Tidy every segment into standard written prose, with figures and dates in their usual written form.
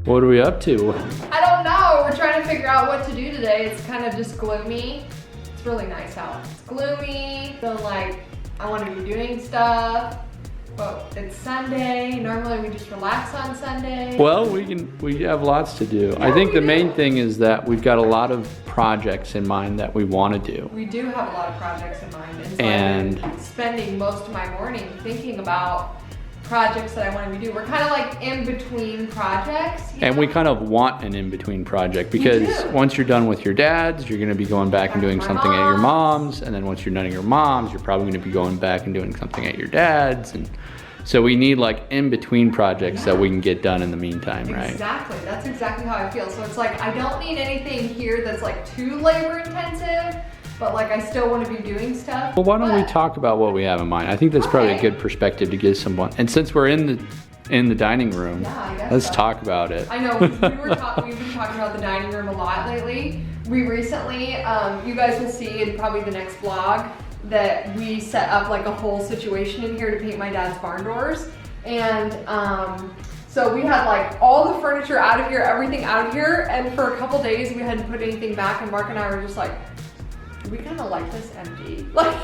What are we up to? I don't know. We're trying to figure out what to do today. It's kind of just gloomy. It's really nice out. It's gloomy. Feel like I want to be doing stuff. But it's Sunday. Normally we just relax on Sunday. Well, we have lots to do. Yeah, I think we the main do. thing is that we've got a lot of projects in mind that we want to do. We do have a lot of projects in mind. And so And- I've been spending most of my morning thinking about projects that I want to do. We're kind of like in between projects. And we kind of want an in-between project because do. once you're done with your dad's, you're going to be going back and doing to my something at your mom's. mom's. And then once you're done at your mom's, you're probably going to be going back and doing something at your dad's. And so we need like in-between projects that we can get done in the meantime, right? Exactly. That's exactly how I feel. So it's like I don't need anything here that's like too labor intensive, but like I still want to be doing stuff. Well, why don't we But- talk about what we have in mind? I think that's probably a Okay. good perspective to give someone. And since we're in the dining room, Yeah, I guess let's so. talk about it. I know, we've been talking about the dining room a lot lately. We recently, you guys will see in probably the next vlog, that we set up like a whole situation in here to paint my dad's barn doors. And so we had like all the furniture out of here, everything out of here, and for a couple days we hadn't put anything back, and Mark and I were just like, we kind of like this empty. Like,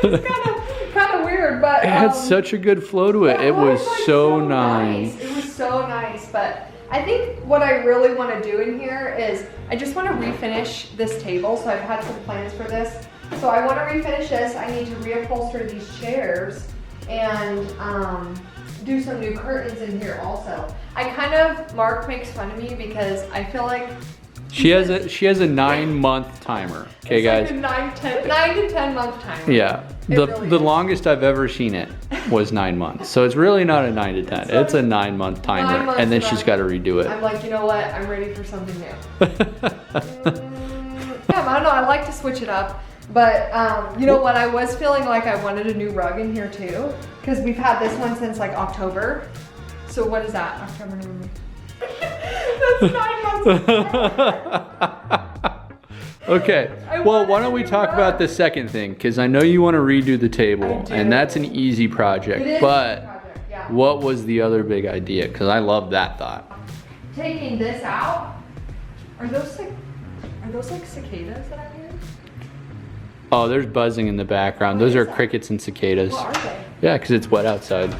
it's kind of weird, but It had such a good flow to it. It was like, so nice. It was so nice, but I think what I really want to do in here is I just want to refinish this table. So I've had some plans for this. So I want to refinish this. I need to reupholster these chairs and do some new curtains in here also. Mark makes fun of me because I feel like She has a 9-month timer. Okay, it's guys. like a 9 to 10 month timer. Yeah. It The really the is. longest I've ever seen it was 9 months. So it's really not a 9 to 10. It's a 9-month 9 timer, months and then and she's I'm- got to redo I'm it. like, you know what? I'm ready for something new. Yeah, I don't know. I like to switch it up. But you know what? I was feeling like I wanted a new rug in here too, because we've had this one since like October. So what is that? October, November. That's 9 months. Okay. I Well, wanted why don't a we new talk rug. about the second thing? Because I know you want to redo the table, I do. and that's an easy project. It is a But project, yeah. what was the other big idea? Because I love that thought. Taking this out. Are those like cicadas that I'm hearing? Oh, there's buzzing in the background. Those What are is that? crickets and cicadas. What are they? Yeah, because it's wet outside.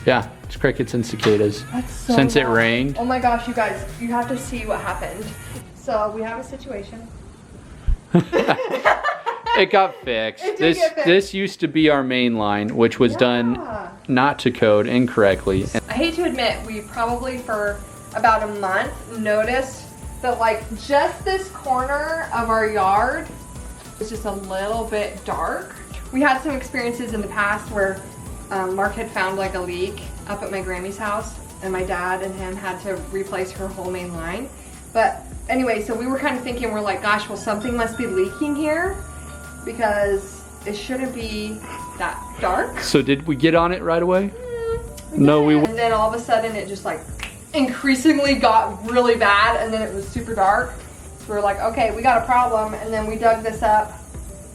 Yeah, it's crickets and cicadas. That's so Since it loud. rained. Oh my gosh, you guys, you have to see what happened. So we have a situation. It got fixed. It did get fixed. This used to be our main line, which was done Yeah. not to code incorrectly. I hate to admit, we probably for about a month noticed that like just this corner of our yard was just a little bit dark. We had some experiences in the past where Mark had found like a leak up at my Grammy's house, and my dad and him had to replace her whole main line. But anyway, so we were kind of thinking, we're like, gosh, well, something must be leaking here because it shouldn't be that dark. So did we get on it right away? No, we. And then all of a sudden it just like increasingly got really bad, and then it was super dark. So we were like, okay, we got a problem. And then we dug this up.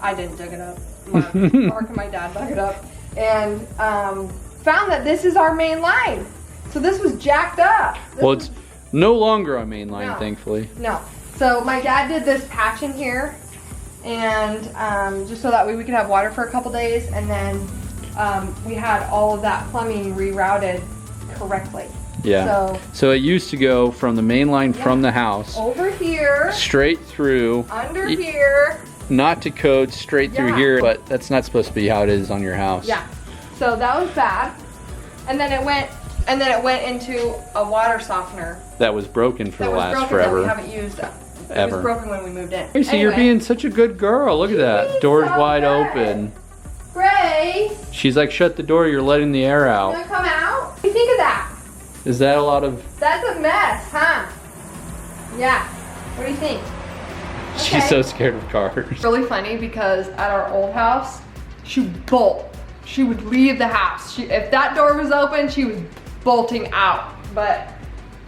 I didn't dig it up. Mark and my dad dug it up and found that this is our main line. So this was jacked up. Well, it's no longer our main line, No. thankfully. No. So my dad did this patch in here, and just so that way we could have water for a couple days, and then we had all of that plumbing rerouted correctly. Yeah. So it used to go from the main line from the house Over here, straight through, under here. not to code, straight through Yeah. here, but that's not supposed to be how it is on your house. Yeah. So that was bad. And then it went into a water softener That was broken for that the was last broken forever. that we haven't used. It Ever. was broken when we moved in. Hey, see, you're Anyway, being such a good girl. Look at that. being Door's so wide good. open. Grace, She's like, shut the door, you're letting the air you out. wanna come out? What do you think of that? Is that a lot of... That's a mess, huh? Yeah. What do you think? She's Okay. so scared of cars. It's really funny because at our old house, she would bolt. She would leave the house. If that door was open, she was bolting out. But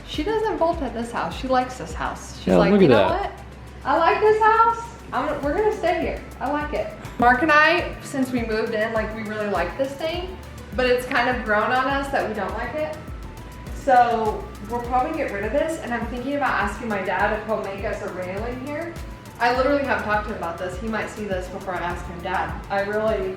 she doesn't bolt at this house. She likes this house. She's Yeah, like, look you at know that. what? I like this house. We're gonna stay here. I like it. Mark and I, since we moved in, like we really like this thing, but it's kind of grown on us that we don't like it. So we'll probably get rid of this, and I'm thinking about asking my dad if he'll make us a railing here. I literally haven't talked to him about this. He might see this before I ask him, Dad, I really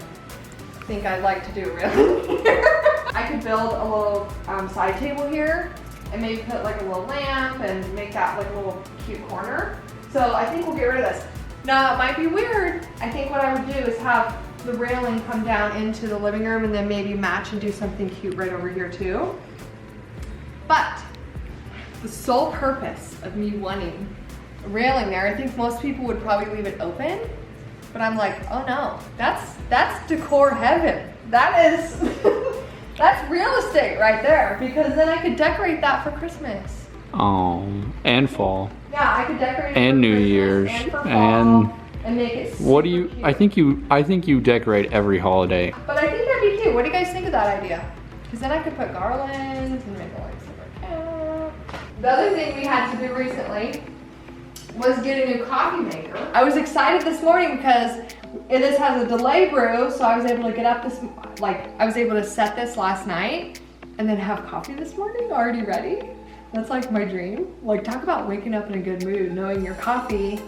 think I'd like to do a railing here. I could build a little side table here and maybe put like a little lamp and make that like a little cute corner. So I think we'll get rid of this. Now, it might be weird. I think what I would do is have the railing come down into the living room and then maybe match and do something cute right over here too. But the sole purpose of me wanting a railing there, I think most people would probably leave it open, but I'm like, oh no, that's decor heaven. That is, that's real estate right there, because then I could decorate that for Christmas. And fall. Yeah, I could decorate it and for New Christmas Year's and for fall and make it super what do you? cute. I think you decorate every holiday. But I think that'd be cute. What do you guys think of that idea? Because then I could put garlands and make it like super cute. The other thing we had to do recently was get a new coffee maker. I was excited this morning because this has a delay brew, so I was able to get up this, I was able to set this last night and then have coffee this morning already ready. That's like my dream. Like, talk about waking up in a good mood, knowing your coffee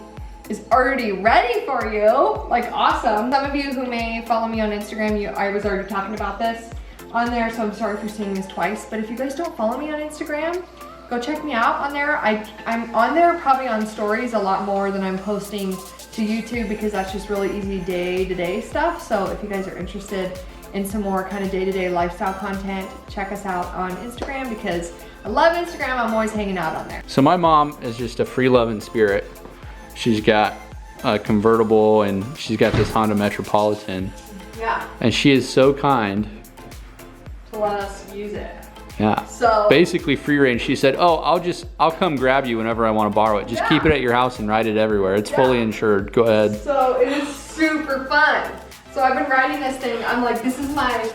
is already ready for you. Like, awesome. Some of you who may follow me on Instagram, I was already talking about this on there, so I'm sorry for seeing this twice. But if you guys don't follow me on Instagram, go check me out on there. I'm on there probably on stories a lot more than I'm posting to YouTube, because that's just really easy day-to-day stuff. So if you guys are interested in some more kind of day-to-day lifestyle content, check us out on Instagram, because I love Instagram. I'm always hanging out on there. So my mom is just a free-loving spirit. She's got a convertible and she's got this Honda Metropolitan. Yeah. And she is so kind. To let us use it. Yeah. So basically free range. She said, "Oh, I'll come grab you whenever I want to borrow it. Just keep it at your house and ride it everywhere. It's fully insured. Go ahead." So it is super fun. So I've been riding this thing. I'm like, this is my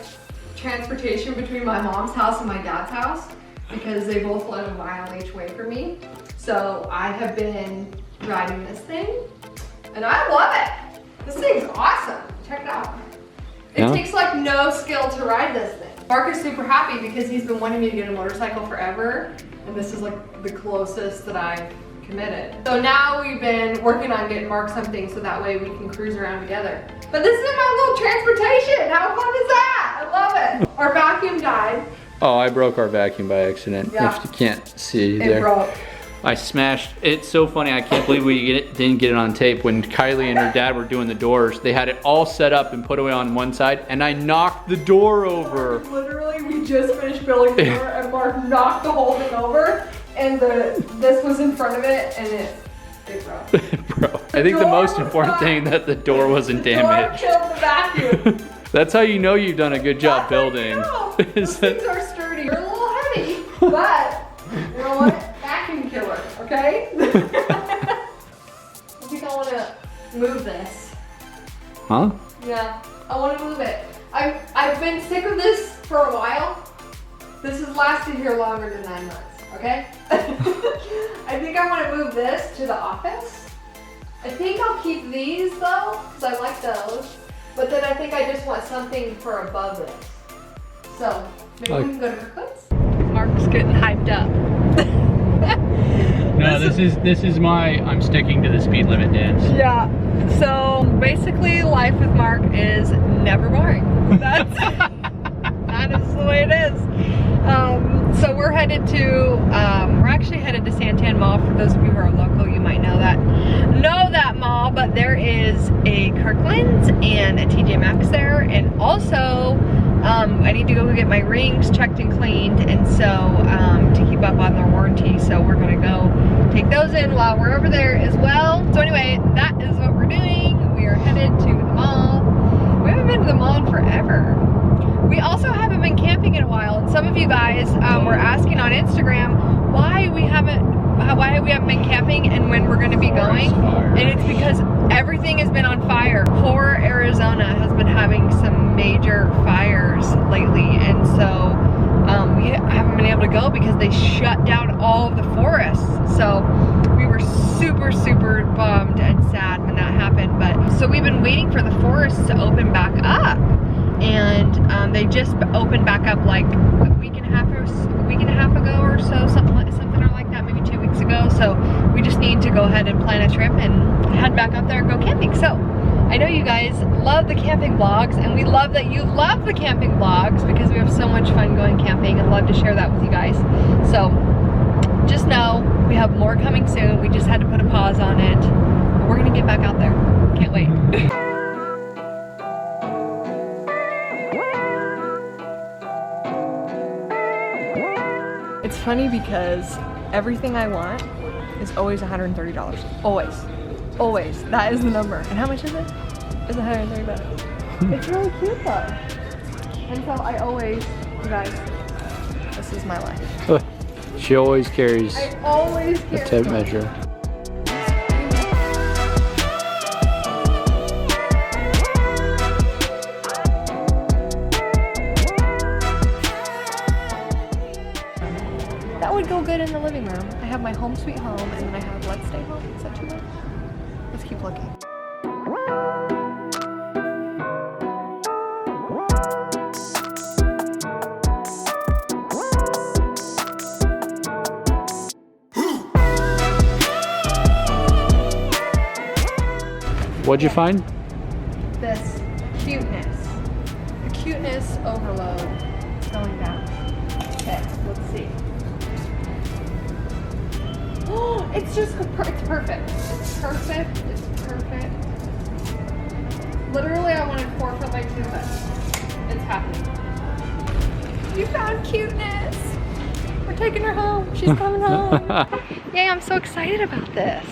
transportation between my mom's house and my dad's house, because they both live a mile each way from me. So I have been riding this thing and I love it. This thing's awesome. Check it out. It takes like no skill to ride this thing. Mark is super happy because he's been wanting me to get a motorcycle forever, and this is like the closest that I've committed. So now we've been working on getting Mark something so that way we can cruise around together. But this is my little transportation. How fun is that? I love it. Our vacuum died. Oh, I broke our vacuum by accident. Yeah. If you can't see It there. broke. I smashed. It's so funny. I can't believe we didn't get it on tape. When Kylie and her dad were doing the doors, they had it all set up and put away on one side, and I knocked the door over. Literally, we just finished building the door, and Mark knocked the whole thing over, and this was in front of it, and it broke. Bro, I think the most important thing that the door wasn't damaged. The door killed the vacuum. That's how you know you've done a good job building. Those things are sturdy. They're a little heavy, but you know what? Vacuum killer, okay? I think I want to move this. Huh? Yeah, I want to move it. I've been sick of this for a while. This has lasted here longer than 9 months, okay? I think I want to move this to the office. I think I'll keep these though, because I like those. But then I think I just want something for above this. So maybe we can go to Kirkland's. Mark's getting hyped up. No, this is my I'm sticking to the speed limit dance. Yeah. So basically, life with Mark is never boring. That is the way it is. So we're headed to, we're actually headed to Santan Mall. For those of you who are local, you might know that mall, but there is a Kirkland's and a TJ Maxx there, and also I need to go get my rings checked and cleaned, and so to keep up on their warranty, so we're gonna go take those in while we're over there as well. So anyway, that is what we're doing. We are headed to the mall. We haven't been to the mall in forever. We also haven't been camping in a while, and some of you guys were asking on Instagram why we haven't been camping and when we're going to be going. And it's because everything has been on fire. Poor Arizona has been having some major fires lately, and so we haven't been able to go because they shut down all of the forests. So we were super bummed and sad when that happened. But so we've been waiting for the forests to open back up, and they just opened back up like a week week and a half ago or so, something like that, maybe 2 weeks ago. So we just need to go ahead and plan a trip and head back up there and go camping. So I know you guys love the camping vlogs, and we love that you love the camping vlogs because we have so much fun going camping and love to share that with you guys. So just know we have more coming soon. We just had to put a pause on it. We're gonna get back out there. Can't wait. It's funny because everything I want is always $130. Always. Always. That is the number. And how much is it? It's $130. It's really cute though. And so I always, you guys, this is my life. She always carries I always a tape measure. That would go good in the living room. I have my home sweet home, and then I have let's stay home. Is that too much? Let's keep looking. What'd you find? This cuteness. The cuteness overload is going down. Okay, let's see. Oh, it's just, it's perfect. It's perfect, it's perfect. Literally, I wanted 4 foot by 2, but it's happening. You found cuteness. We're taking her home. She's coming home. Yay, I'm so excited about this.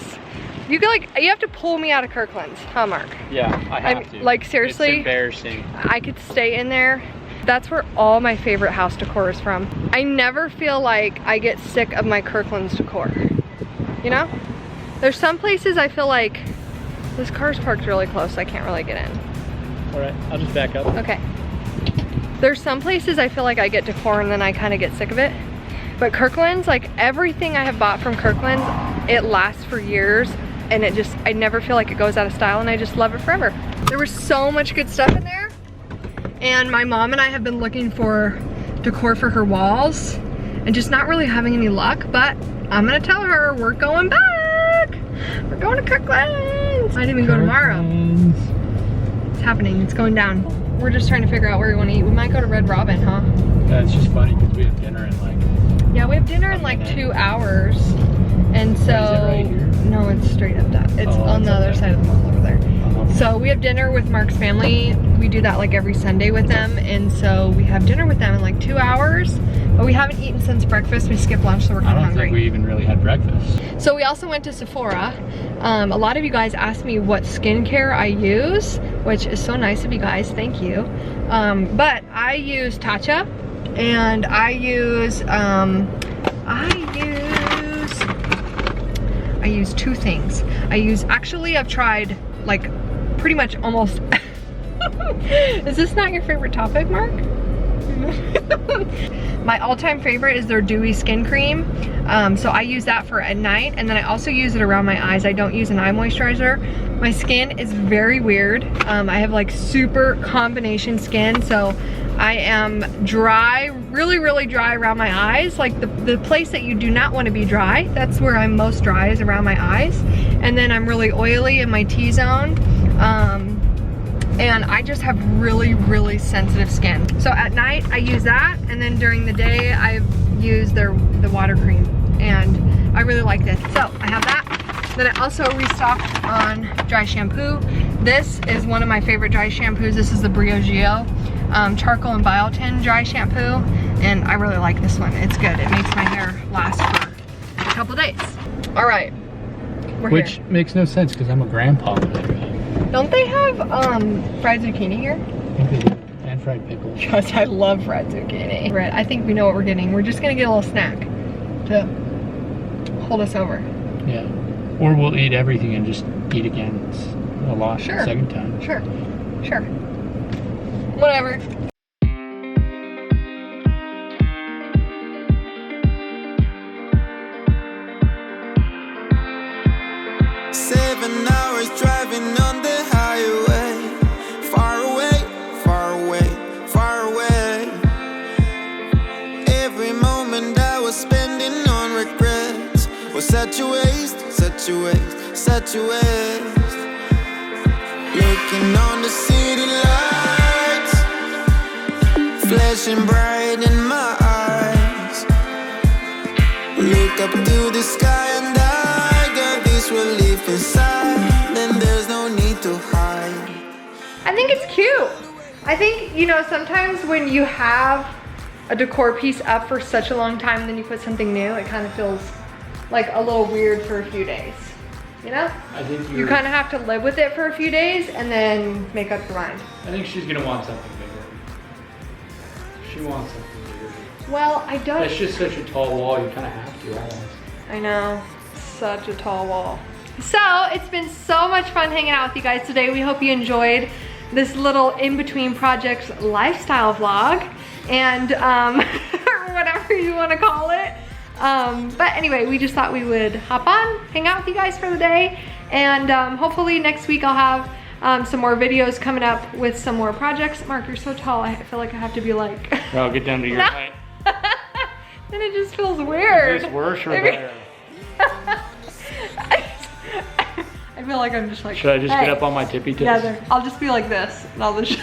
You have to pull me out of Kirkland's, huh, Mark? Yeah, I have to. Like, seriously? It's embarrassing. I could stay in there. That's where all my favorite house decor is from. I never feel like I get sick of my Kirkland's decor. You know? There's some places I feel like this car's parked really close, I can't really get in. All right, I'll just back up. Okay. There's some places I feel like I get decor and then I kind of get sick of it. But Kirkland's, like everything I have bought from Kirkland's, it lasts for years. And I never feel like it goes out of style, and I just love it forever. There was so much good stuff in there. And my mom and I have been looking for decor for her walls and just not really having any luck, but I'm gonna tell her we're going back. We're going to Kirkland's. Might even go tomorrow. It's happening, it's going down. We're just trying to figure out where we want to eat. We might go to Red Robin, huh? Yeah, it's just funny because we have dinner in like... Yeah, we have dinner in like 2 hours. And so... Is it right here? No, it's straight up that. It's on the other side of the mall over there. So we have dinner with Mark's family. We do that like every Sunday with them. And so we have dinner with them in like 2 hours. But we haven't eaten since breakfast. We skipped lunch, so we're kind of hungry. I don't think we even really had breakfast. So we also went to Sephora. A lot of you guys asked me what skincare I use, which is so nice of you guys. Thank you. But I use Tatcha, and I use 2 things. I've tried like pretty much almost. Is this not your favorite topic, Mark? My all-time favorite is their Dewy skin cream. So I use that for at night, and then I also use it around my eyes. I don't use an eye moisturizer. My skin is very weird. I have like super combination skin, so I am dry, really, really dry around my eyes. Like the place that you do not want to be dry, that's where I'm most dry, is around my eyes. And then I'm really oily in my T-zone. And I just have really, really sensitive skin. So at night I use that, and then during the day I use the water cream, and I really like this. So I have that. Then I also restocked on dry shampoo. This is one of my favorite dry shampoos. This is the Briogeo charcoal and biotin dry shampoo, and I really like this one. It's good. It makes my hair last for a couple days. All right, we're Which here. makes no sense because I'm a grandpa. Don't they have fried zucchini here? I think they do. And fried pickles. Gosh, I love fried zucchini. Right, I think we know what we're getting. We're just gonna get a little snack to hold us over. Yeah. Or we'll eat everything and just eat again a lot the second time. Sure, sure. Whatever. Driving on the highway, far away, far away, far away. Every moment was such a waste, such a waste, such a waste. Looking on the city lights, flashing bright in my eyes. Look up to the sky and I got this relief inside. Then there's no need to hide. I think it's cute. I think, you know, sometimes when you have a decor piece up for such a long time and then you put something new, it kind of feels like a little weird for a few days. You know? I think you kind of have to live with it for a few days and then make up your mind. I think she's gonna want something bigger. She wants something bigger. Well, I don't. That's just such a tall wall, you kind of have to almost. I know, such a tall wall. So it's been so much fun hanging out with you guys today. We hope you enjoyed this little in-between projects lifestyle vlog and or whatever you want to call it. But anyway, we just thought we would hop on, hang out with you guys for the day, and hopefully next week I'll have some more videos coming up with some more projects. Mark, you're so tall, I feel like I have to be like... I'll get down to your height. Then it just feels weird. Is this worse or better? I feel like I'm just like... Should I just get up on my tippy toes? Yeah, I'll just be like this and I'll just...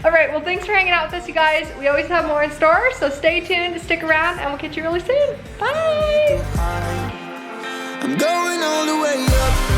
All right, well, thanks for hanging out with us, you guys. We always have more in store, so stay tuned, stick around, and we'll catch you really soon. Bye. I'm going all the way up.